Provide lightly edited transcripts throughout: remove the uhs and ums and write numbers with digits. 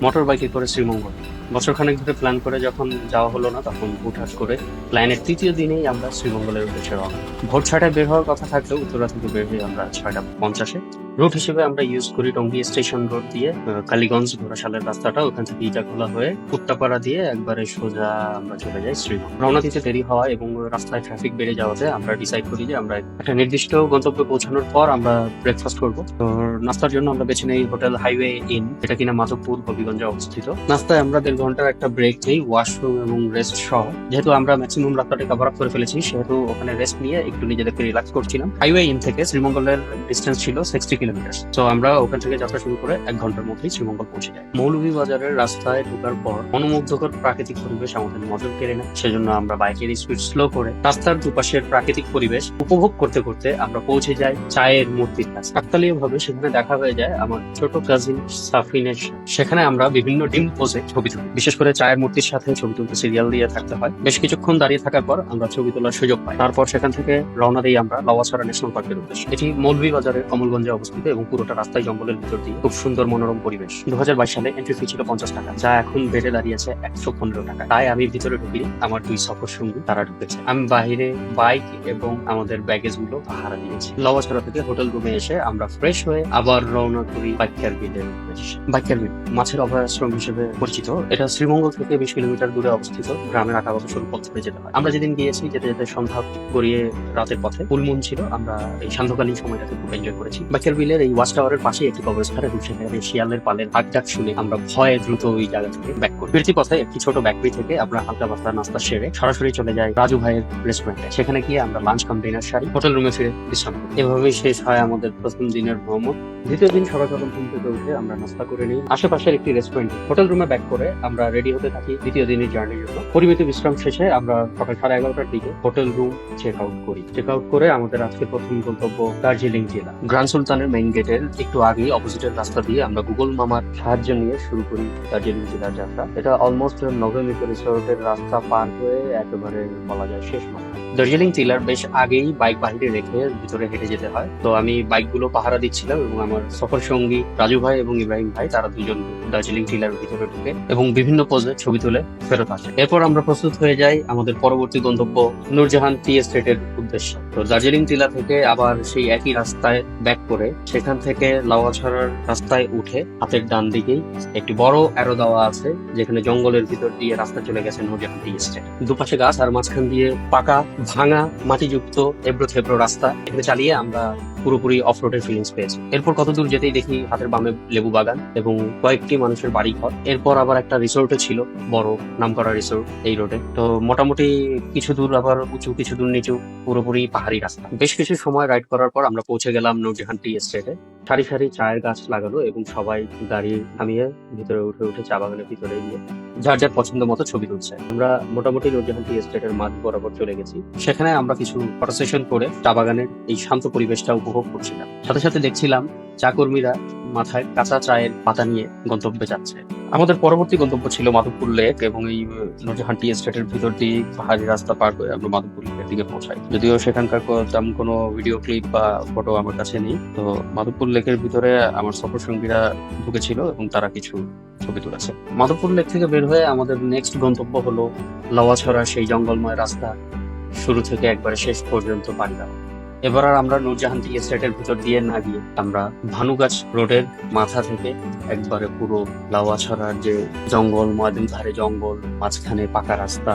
Motor বাইকে করে শ্রীমঙ্গল। বছরখানেক ধরে প্ল্যান করে যখন যাওয়া হলো না, তখন হুটহাট করে প্ল্যানের তৃতীয় দিনেই আমরা শ্রীমঙ্গলের উদ্দেশ্যে রওনা। ভোর 6টায় বের হওয়ার কথা থাকলেও উত্তরা থেকে বের হয়ে আমরা 6টা 50-এ। রুট হিসেবে আমরা ইউজ করি টঙ্গী স্টেশন রোড দিয়ে কালীগঞ্জ ঘোড়াশালের রাস্তাটা, ওখান থেকে ইটাখোলা হয়ে উত্তাপাড়া দিয়ে একবারে সোজা আমরা চলে যাই শ্রীমঙ্গল। রওনা দিতে দেরি হওয়া এবং রাস্তায় ট্রাফিক বেড়ে যাওয়াতে আমরা ডিসাইড করি যে আমরা একটা নির্দিষ্ট গন্তব্যে পৌঁছানোর পর আমরা ব্রেকফাস্ট করবো। তো নাস্তার জন্য আমরা বেছে নেই হোটেল হাইওয়ে ইন, যেটা কিনা মাধবপুর হবিগঞ্জে অবস্থিত। নাস্তায় আমরা 1.5 ঘন্টার একটা ব্রেক নেই, ওয়াশরুম এবং রেস্ট সহ। যেহেতু আমরা ম্যাক্সিমাম রাস্তাটা কভার আপ করে ফেলেছি, সেহেতু ওখানে রেস্ট নিয়ে একটু নিজেদেরকে রিল্যাক্স করছিলাম। হাইওয়ে ইন থেকে শ্রীমঙ্গলের ডিস্টেন্স ছিল 60 কিলোমিটার। তো আমরা ওখান থেকে যাত্রা শুরু করে 1 ঘন্টার মধ্যেই শ্রীমঙ্গল পৌঁছে যাই। মৌলভীবাজারের রাস্তায় ঢোকার পর মনোমুগ্ধকর প্রাকৃতিক পরিবেশ আমাদের নজর কেড়ে নেয়। সেজন্য আমরা বাইকের স্পিড স্লো করে রাস্তার দুপাশের প্রাকৃতিক পরিবেশ উপভোগ করতে করতে আমরা পৌঁছে যাই চায়ের মূর্তির কাছে। কাকতালীয় ভাবে সেখানে দেখা হয়ে যায় আমার ছোট কাজিন সাফিনের সাথে। সেখানে আমরা বিভিন্ন ডিম পোজে ছবি তুলি। বিশেষ করে চায়ের মূর্তির সাথে ছবি তুলতে সিরিয়াল দিয়ে থাকতে হয়। বেশ কিছুক্ষণ দাঁড়িয়ে থাকার পর আমরা ছবি তোলার সুযোগ পাই। তারপর সেখান থেকে রওনা দিই আমরা লাউয়াছড়া ন্যাশনাল পার্কের উদ্দেশ্যে। এটি মৌলভীবাজারের কমলগঞ্জে অবস্থিত এবং পুরোটা রাস্তায় জঙ্গলের ভিতর দিয়ে খুব সুন্দর মনোরম পরিবেশ। 2022 সালে এন্ট্রি ফি ছিল 50 টাকা, যা এখন বেড়ে দাঁড়িয়েছে 115 টাকা। তাই আমি ভিতরে ঢুকিনি, আমার 2 সফর সঙ্গী তারা ঢুকেছে। আমি বাইরে বাইক এবং আমাদের ব্যাগেজ গুলো পাহারা দিয়েছি। লাউয়াছড়া থেকে হোটেল রুমে এসে আমরা ফ্রেশ হয়ে আবার রওনা করি বাক্যার বিলের উদ্দেশ্যে। বাক্যার বিল মাছের অভয়াশ্রম হিসেবে পরিচিত। এটা শ্রীমঙ্গল থেকে 20 কিলোমিটার দূরে অবস্থিত। গ্রামের আঁকাবাঁকা সরু পথ ধরে যেতে হয়। আমরা যেদিন গিয়েছি যেতে যেতে সন্ধ্যা গড়িয়ে রাতের পথে ফুলমুন ছিল। আমরা এই সান্ধ্যকালীন সময়টাকে খুব এনজয় করেছি। বাক্যার বিলের এই ওয়াচ টাওয়ারের পাশে একটি কবরস্থান এবং সেখানে শিয়ালের পালের হাঁক শুনে আমরা ভয়ে দ্রুত ওই জায়গা থেকে ব্যাক করি। ফিরতি পথে একটি ছোট বেকারি থেকে আমরা হালকা পাতলা নাস্তা সেরে সরাসরি চলে যাই রাজু ভাইয়ের রেস্টুরেন্টে। সেখানে গিয়ে আমরা লাঞ্চ কাম ডিনার সারি হোটেল রুমে ফিরে বিশ্রাম করি। এভাবেই শেষ হয় আমাদের প্রথম দিনের ভ্রমণ। দ্বিতীয় দিন সকাল সকাল ঘুম থেকে উঠে আমরা নাস্তা করে নিই আশেপাশের একটি রেস্টুরেন্টে। হোটেল রুমে ব্যাক করে আমরা রেডি হতে থাকি দ্বিতীয় দিনের জার্নির জন্য। পরিমিত বিশ্রাম শেষে আমরা সকাল 11:30টার দিকে হোটেল রুম চেক আউট করি। চেক আউট করে আমাদের আজকে প্রথম গন্তব্য দার্জিলিং জেলা। গ্র্যান্ড সুলতানের মেইন গেটের একটু আগেই অপোজিটের রাস্তা দিয়ে আমরা গুগল মামার সাহায্য নিয়ে শুরু করি দার্জিলিং জেলার যাত্রা। এটা অলমোস্ট নভেম্বর রিসোর্টের রাস্তা পার হয়ে একেবারে বলা যায় শেষ মাথা। দার্জিলিং জেলার বেশ আগেই বাইক বাহিরে রেখে ভিতরে হেঁটে যেতে হয়। তো আমি বাইকগুলো পাহারা দিচ্ছিলাম এবং আমার সফর সঙ্গী রাজু ভাই এবং ইব্রাহিম ভাই তারা দুজন দার্জিলিং জেলার ভিতরে ঢুকে এবং বিভিন্ন পোজে ছবি তুলে ফেরত আসে। এরপর আমরা প্রস্তুত হয়ে যাই আমাদের পরবর্তী গন্তব্য নূরজাহান টি এস্টেটের উদ্দেশ্যে। তো দার্জিলিং জেলা থেকে আবার সেই একই রাস্তায় ব্যাক করে সেখান থেকে লাউয়াছড়ার রাস্তায় উঠে হাতের ডান দিকেই একটি বড় অ্যারো দেওয়া আছে, যেখানে জঙ্গলের ভিতর দিয়ে রাস্তা চলে গেছে নূরজাহান টি এস্টেট। দুপাশে গাছ আর মাঝখান দিয়ে পাকা ভাঙা মাটিযুক্ত এবড়ো থেবড়ো রাস্তা। এখানে চালিয়ে আমরা পুরোপুরি অফ রোডের ফিলিংস পেয়েছি। এরপর কত দূর যেতেই দেখি হাতের বামে লেবু বাগান এবং কয়েকটি মানুষের বাড়ি ঘর। এরপর আবার একটা রিসোর্টও ছিল, বড় নামকরা রিসোর্ট এই রোডে। তো মোটামুটি কিছু দূর আবার উঁচু কিছু দূর নিচু, পুরোপুরি পাহাড়ি রাস্তা। বেশ কিছু সময় রাইড করার পর আমরা পৌঁছে গেলাম নূরজাহান টি এস্টেটে। সারি সারি চায়ের গাছ লাগানো এবং সবাই গাড়ি থামিয়ে ভিতরে উঠে চা বাগানের ভিতরে গিয়ে যার যার পছন্দ মতো ছবি তুলছে। আমরা মোটামুটি নূরজাহান টি এস্টেটের মাঝ বরাবর চলে গেছি। সেখানে আমরা কিছু ফটো সেশন করে চা বাগানের এই শান্ত পরিবেশটা উপভোগ করছিলাম। সাথে সাথে দেখছিলাম চা কর্মীরা মাথায় কাঁচা চায়ের পাতা নিয়ে গন্তব্যে যাচ্ছে। আমাদের পরবর্তী গন্তব্য ছিল মাধবপুর লেক এবং এই নূরজাহান টি এস্টেটের ভিতর দিয়ে পাহাড়ি রাস্তা পার করে আমরা মাধবপুর লেকের দিকে পৌঁছাই। যদিও সেখানকার তেমন কোনো ভিডিও ক্লিপ বা ফটো আমার কাছে নেই। তো মাধবপুর লেকের ভিতরে আমার সফর সঙ্গীরা ঢুকেছিল এবং তারা কিছু ছবি তুলেছে। মাধবপুর লেক থেকে বের হয়ে আমাদের নেক্সট গন্তব্য হলো লাউয়াছড়া সেই জঙ্গলময় রাস্তা, শুরু থেকে একবারে শেষ পর্যন্ত পাড়ি দেওয়া। এবার আর আমরা নূরজাহান টি এস্টেটের ভিতর দিয়ে না গিয়ে আমরা ভানুগাছ রোডের মাথা থেকে একবারে পুরো লাউয়াছড়ার যে জঙ্গল, দুই ধারে জঙ্গল, মাঝখানে পাকা রাস্তা,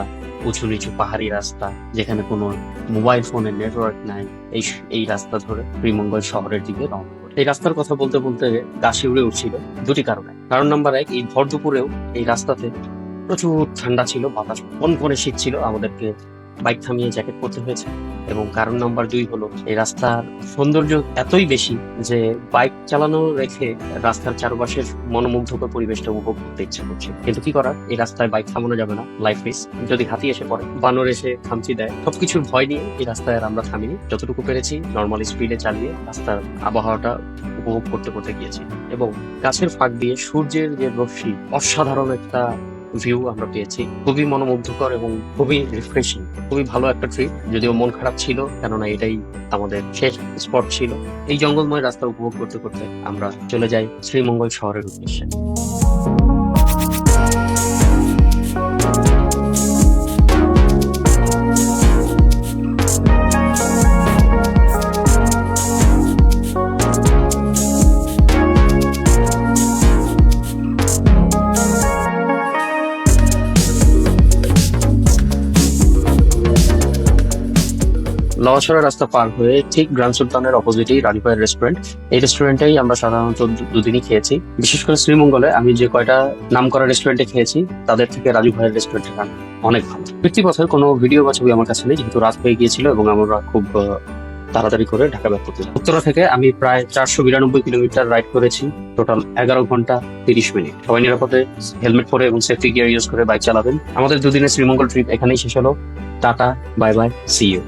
উঁচু নিচু পাহাড়ি রাস্তা, যেখানে কোনো মোবাইল ফোনের নেটওয়ার্ক নাই, এই রাস্তা ধরে শ্রীমঙ্গল শহরের দিকে রওনা করি। এই রাস্তার কথা বলতে বলতে গা শিউরে উঠছিল দুটি কারণে। কারণ নাম্বার 1, এই ভর দুপুরেও এই রাস্তাতে প্রচুর ঠান্ডা ছিল, বাতাস কনকনে শীত ছিল, আমাদেরকে বাইক থামিয়ে জ্যাকেট পরতে হয়েছে। এবং কারণ নাম্বার 2 হলো এই রাস্তার সৌন্দর্য এতই বেশি যে বাইক চালানো রেখে রাস্তার চারপাশের মনোমুগ্ধকর পরিবেশটা উপভোগ করতে ইচ্ছে করছে। কিন্তু কি করার, এই রাস্তায় বাইক থামানো যাবে না, লাইফ রিস্ক। যদি হাতি এসে পড়ে, বানর এসে খামচি দেয়, সবকিছুর ভয় নিয়ে এই রাস্তায় আর আমরা থামিনি। যতটুকু পেরেছি নর্মাল স্পিডে চালিয়ে রাস্তার আবহাওয়াটা উপভোগ করতে করতে গিয়েছি। এবং গাছের ফাঁক দিয়ে সূর্যের যে রশ্মি, অসাধারণ একটা ভিউ আমরা পেয়েছি। খুবই মনোমুগ্ধকর এবং খুবই রিফ্রেশিং, খুবই ভালো একটা ট্রিপ। যদিও মন খারাপ ছিল, কেননা এটাই আমাদের শেষ স্পট ছিল। এই জঙ্গলময় রাস্তা উপভোগ করতে করতে আমরা চলে যাই শ্রীমঙ্গল শহরের উদ্দেশ্যে। লওয়াছড়া রাস্তা পার হয়ে ঠিক গ্র্যান্ড সুলতানের অপোজিটেই রাজু ভাইয়ের রেস্টুরেন্ট। এই রেস্টুরেন্টেই আমরা সাধারণত দুদিনই খেয়েছি। বিশেষ করে শ্রীমঙ্গলে আমি যে কয়টা নাম করা রেস্টুরেন্টে খেয়েছি তাদের থেকে রাজু ভাইয়ের রেস্টুরেন্টের খান অনেক ভালো। ব্যক্তিপথের কোনো ভিডিও বা ছবি আমার কাছে নেই, যেহেতু রাত হয়ে গিয়েছিল এবং আমরা খুব তাড়াতাড়ি করে ঢাকা ব্যাক করতে যাই। উত্তরা থেকে আমি প্রায় 492 কিলোমিটার রাইড করেছি, টোটাল 11 ঘন্টা 30 মিনিট। সবাই নিরাপদে হেলমেট পরে এবং সেফটি গিয়ার ইউজ করে বাইক চালাবেন। আমাদের দুদিনের শ্রীমঙ্গল ট্রিপ এখানেই শেষ হলো। টাটা, বাই বাই, সি ইউ।